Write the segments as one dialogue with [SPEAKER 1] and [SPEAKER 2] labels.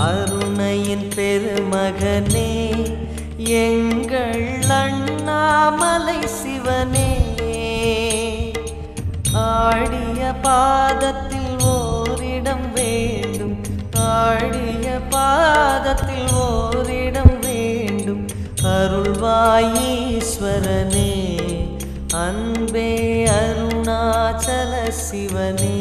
[SPEAKER 1] அருணையின் பெருமகனே எங்கள் அண்ணாமலை சிவனே, ஆடிய பாதத்தில் ஓரிடம் வேண்டும், ஆடிய பாதத்தில் ஓரிடம் வேண்டும். அருள்வாயீஸ்வரனே அன்பே அருணாச்சல சிவனே.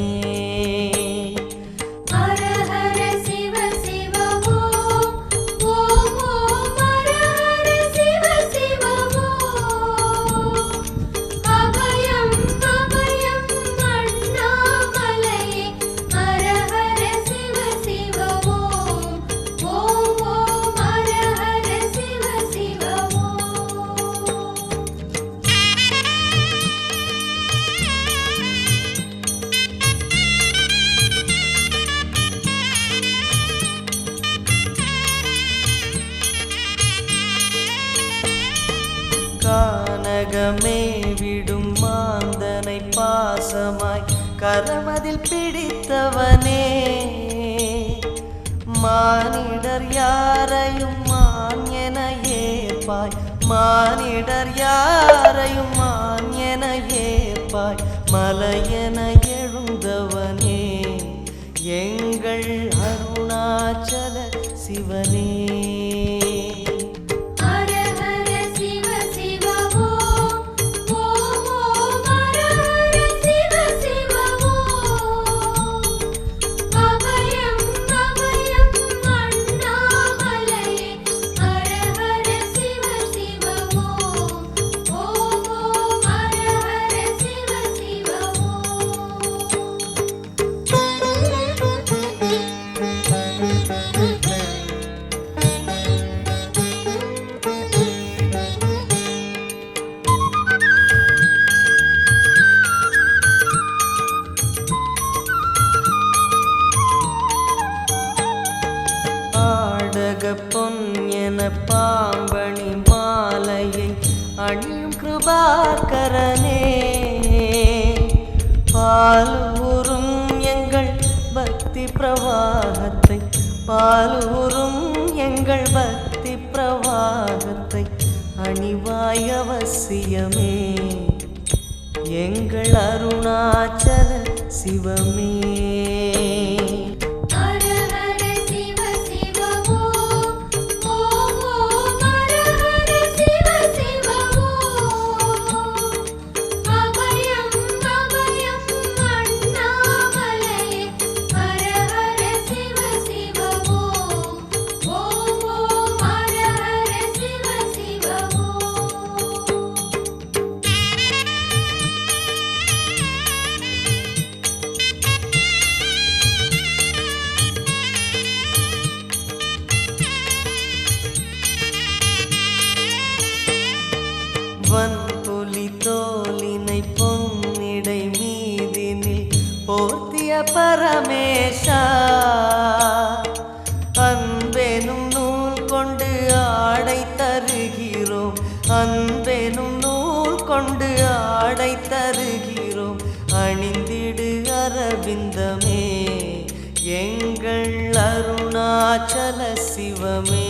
[SPEAKER 1] கானகமே விடும் மாந்தனை பாசமாய் கரமதில் பிடித்தவனே, மானிடர் யாரையும் மான் என ஏற்பாய், மானிடர் யாரையும் மான் என ஏற்பாய். மலையென எழுந்தவனே எங்கள் அருணாச்சல சிவனே. பொன் என பாம்பணி மாலையை அணியும் கிருபாகரனே, பாலூரும் எங்கள் பக்தி பிரவாகத்தை, பாலூரும் எங்கள் பக்தி பிரவாகத்தை அணிவாய் அவசியமே எங்கள் அருணாச்சல சிவமே. வன்புலி தோலினை பொன்னிடை மீதினில் போர்த்திய பரமேஷா, அன்பெனும் நூல் கொண்டு ஆடை தருகிறோம், அன்பெனும் நூல் கொண்டு ஆடை தருகிறோம். அணிந்திடு அரவிந்தமே எங்கள் அருணாச்சல சிவமே.